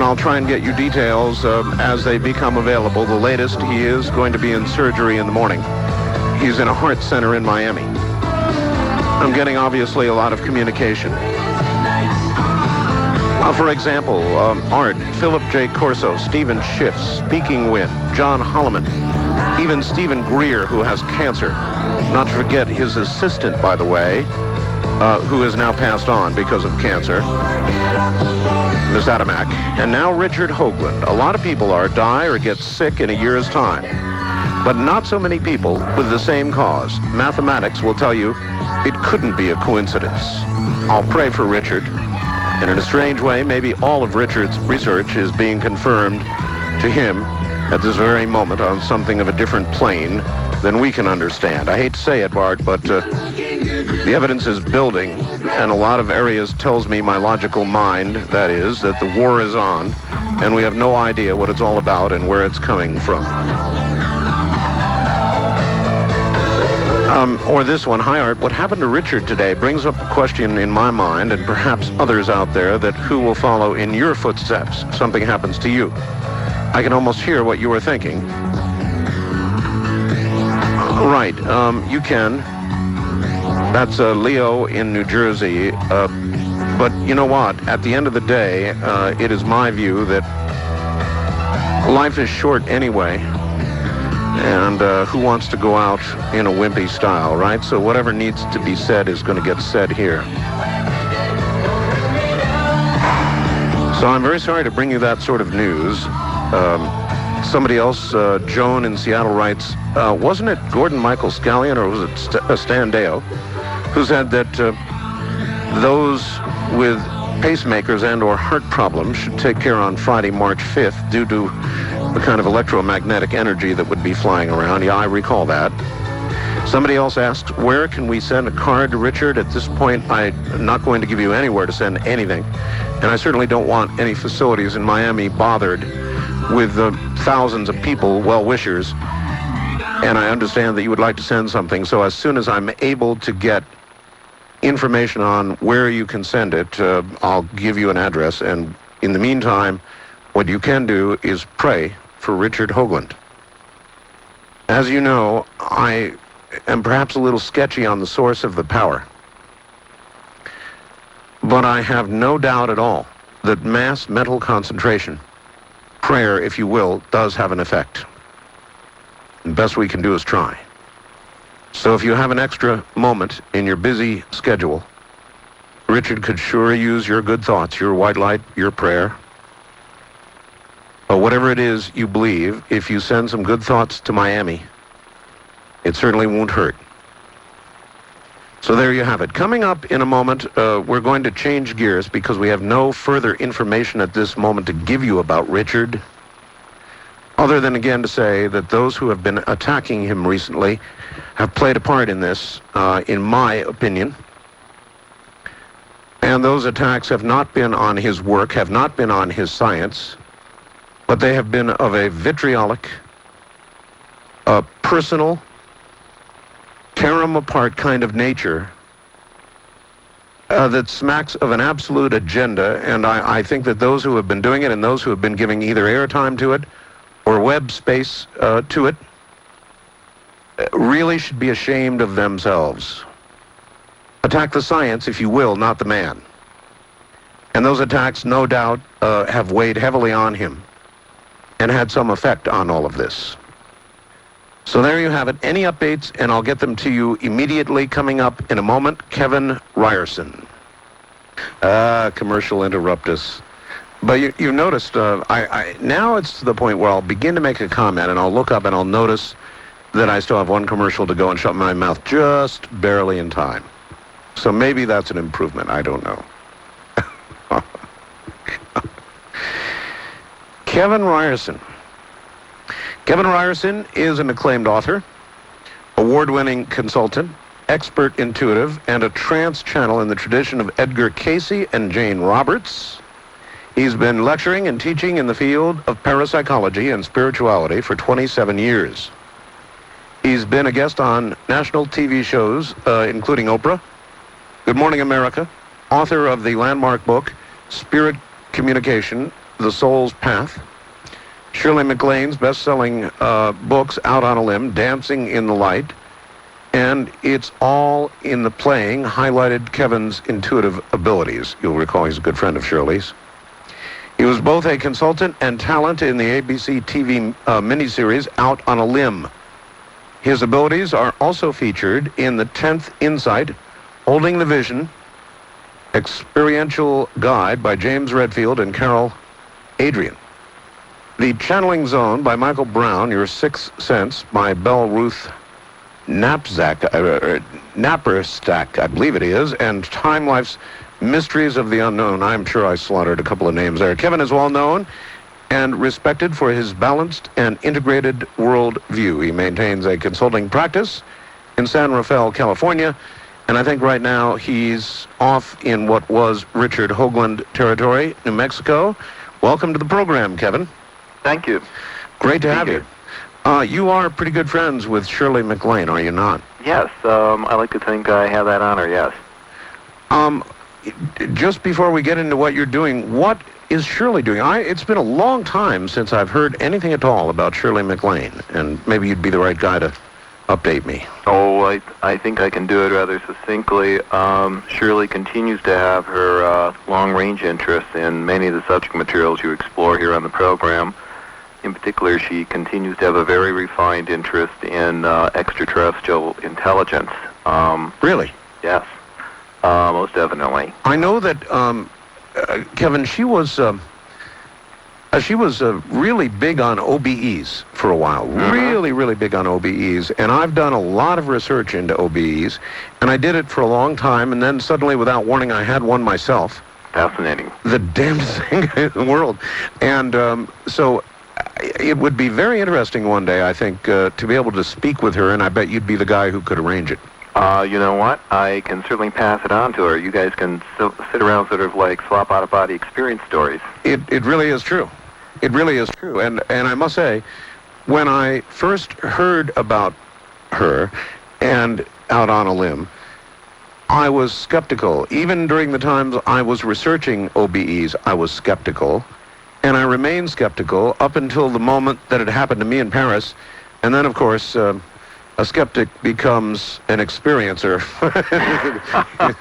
and I'll try and get you details as they become available. The latest, he is going to be in surgery in the morning. He's in a heart center in Miami. I'm getting, obviously, a lot of communication. For example, Art, Philip J. Corso, Stephen Schiff, Speaking Wind, John Holloman, even Stephen Greer, who has cancer. Not to forget his assistant, by the way, who has now passed on because of cancer, Miss Adamak. And now Richard Hoagland. A lot of people die or get sick in a year's time, but not so many people with the same cause. Mathematics will tell you it couldn't be a coincidence. I'll pray for Richard. And in a strange way, maybe all of Richard's research is being confirmed to him at this very moment on something of a different plane than we can understand. I hate to say it, Bart, but the evidence is building, and a lot of areas tells me, my logical mind, that is, that the war is on, and we have no idea what it's all about and where it's coming from. Or this one, hi Art, what happened to Richard today brings up a question in my mind, and perhaps others out there, that who will follow in your footsteps if something happens to you. I can almost hear what you were thinking. Right, you can. That's Leo in New Jersey. But you know what? At the end of the day, it is my view that life is short anyway. And who wants to go out in a wimpy style, right? So whatever needs to be said is going to get said here. So I'm very sorry to bring you that sort of news. Somebody else, Joan in Seattle, writes, wasn't it Gordon Michael Scallion, or was it Stan Deo, who said that those with pacemakers and or heart problems should take care on Friday, March 5th, due to the kind of electromagnetic energy that would be flying around? Yeah, I recall that. Somebody else asked, where can we send a card to Richard? At this point, I'm not going to give you anywhere to send anything. And I certainly don't want any facilities in Miami bothered with thousands of people, well-wishers. And I understand that you would like to send something. So as soon as I'm able to get information on where you can send it, I'll give you an address. And in the meantime, what you can do is pray for Richard Hoagland. As you know, I am perhaps a little sketchy on the source of the power, but I have no doubt at all that mass mental concentration, prayer, if you will, does have an effect. The best we can do is try. So if you have an extra moment in your busy schedule, Richard could sure use your good thoughts, your white light, your prayer. But whatever it is you believe, if you send some good thoughts to Miami, it certainly won't hurt. So there you have it. Coming up in a moment, we're going to change gears because we have no further information at this moment to give you about Richard, other than again to say that those who have been attacking him recently have played a part in this, in my opinion. And those attacks have not been on his work, have not been on his science, but they have been of a vitriolic, personal, tear 'em apart kind of nature that smacks of an absolute agenda. And I think that those who have been doing it and those who have been giving either airtime to it or web space to it really should be ashamed of themselves. Attack the science, if you will, not the man. And those attacks, no doubt, have weighed heavily on him and had some effect on all of this. So there you have it. Any updates, and I'll get them to you immediately. Coming up in a moment, Kevin Ryerson. Commercial interruptus. But you noticed, now it's to the point where I'll begin to make a comment, and I'll look up and I'll notice that I still have one commercial to go and shut my mouth just barely in time. So maybe that's an improvement. I don't know. Kevin Ryerson. Kevin Ryerson is an acclaimed author, award-winning consultant, expert intuitive, and a trance channel in the tradition of Edgar Cayce and Jane Roberts. He's been lecturing and teaching in the field of parapsychology and spirituality for 27 years. He's been a guest on national TV shows, including Oprah, Good Morning America, author of the landmark book, Spirit Communication, The Soul's Path, Shirley MacLaine's best-selling books, Out on a Limb, Dancing in the Light, and it's all in the playing, highlighted Kevin's intuitive abilities. You'll recall he's a good friend of Shirley's. He was both a consultant and talent in the ABC TV miniseries Out on a Limb. His abilities are also featured in the 10th Insight, Holding the Vision, Experiential Guide by James Redfield and Carol Adrian. The Channeling Zone by Michael Brown, Your Sixth Sense by Belle Ruth Napperstack, I believe it is, and Time Life's Mysteries of the Unknown. I'm sure I slaughtered a couple of names there. Kevin is well known and respected for his balanced and integrated world view. He maintains a consulting practice in San Rafael, California, and I think right now he's off in what was Richard Hoagland territory, New Mexico. Welcome to the program, Kevin. Thank you. Great to have you. You are pretty good friends with Shirley MacLaine, are you not? Yes, I like to think I have that honor, yes. Just before we get into what you're doing, what is Shirley doing? It's been a long time since I've heard anything at all about Shirley MacLaine, and maybe you'd be the right guy to update me. Oh, I think I can do it rather succinctly. Shirley continues to have her long-range interests in many of the subject materials you explore here on the program. In particular, she continues to have a very refined interest in extraterrestrial intelligence. Really? Yes, most definitely. I know that, Kevin, she was really big on OBEs for a while. Really, really big on OBEs. And I've done a lot of research into OBEs, and I did it for a long time, and then suddenly, without warning, I had one myself. Fascinating. The damnedest thing in the world. And so it would be very interesting one day, I think, to be able to speak with her, and I bet you'd be the guy who could arrange it. You know what? I can certainly pass it on to her. You guys can sit around sort of like swap out-of-body experience stories. It really is true. It really is true. And I must say, when I first heard about her and Out on a Limb, I was skeptical. Even during the times I was researching OBEs, I was skeptical. And I remained skeptical up until the moment that it happened to me in Paris. And then, of course, a skeptic becomes an experiencer.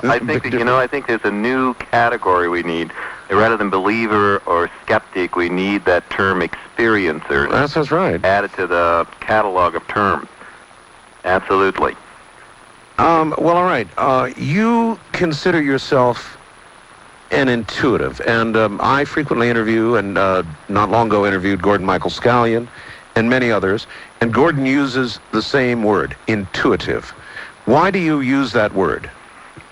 I think there's a new category we need. Rather than believer or skeptic, we need that term experiencer. That's right. Added to the catalog of terms. Absolutely. Well, all right. You consider yourself an intuitive, and I frequently interview, and not long ago interviewed Gordon Michael Scallion and many others, and Gordon uses the same word, intuitive. Why do you use that word?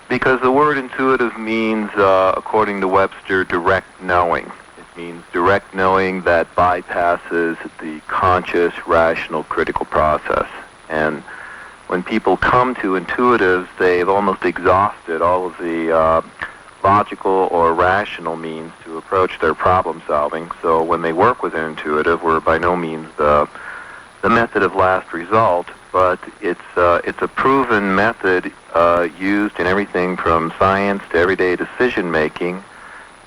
Because the word intuitive means, according to Webster, direct knowing. It means direct knowing that bypasses the conscious, rational, critical process. And when people come to intuitives, they've almost exhausted all of the logical or rational means to approach their problem solving. So when they work with an intuitive, we're by no means the method of last result, but it's a proven method used in everything from science to everyday decision making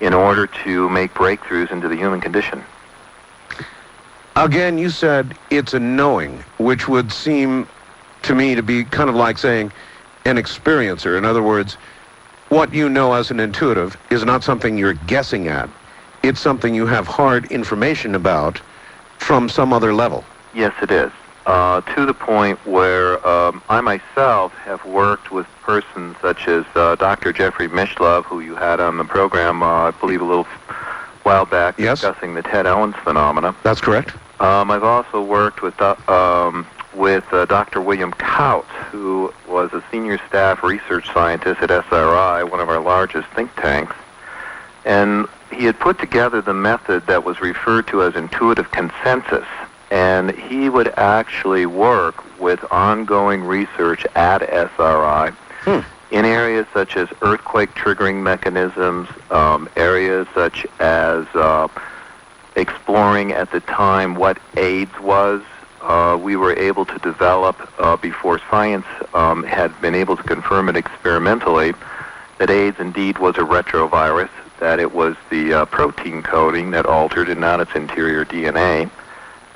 in order to make breakthroughs into the human condition. Again, you said it's a knowing, which would seem to me to be kind of like saying an experiencer. In other words, what you know as an intuitive is not something you're guessing at. It's something you have hard information about from some other level. Yes, it is. To the point where I myself have worked with persons such as Dr. Jeffrey Mishlove, who you had on the program, I believe, a little while back, yes, discussing the Ted Owens phenomena. That's correct. I've also worked with Dr. William Cayce, who was a senior staff research scientist at SRI, one of our largest think tanks. And he had put together the method that was referred to as intuitive consensus. And he would actually work with ongoing research at SRI in areas such as earthquake triggering mechanisms, areas such as exploring at the time what AIDS was. We were able to develop, before science had been able to confirm it experimentally, that AIDS indeed was a retrovirus, that it was the protein coding that altered and not its interior DNA,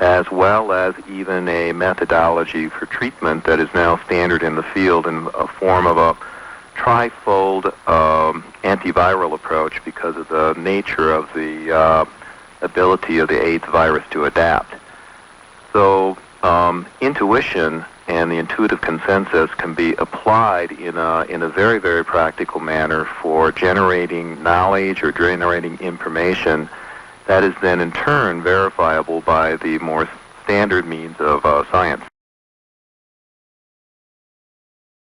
as well as even a methodology for treatment that is now standard in the field in a form of a trifold antiviral approach because of the nature of the ability of the AIDS virus to adapt. So intuition and the intuitive consensus can be applied in a very, very practical manner for generating knowledge or generating information that is then in turn verifiable by the more standard means of science.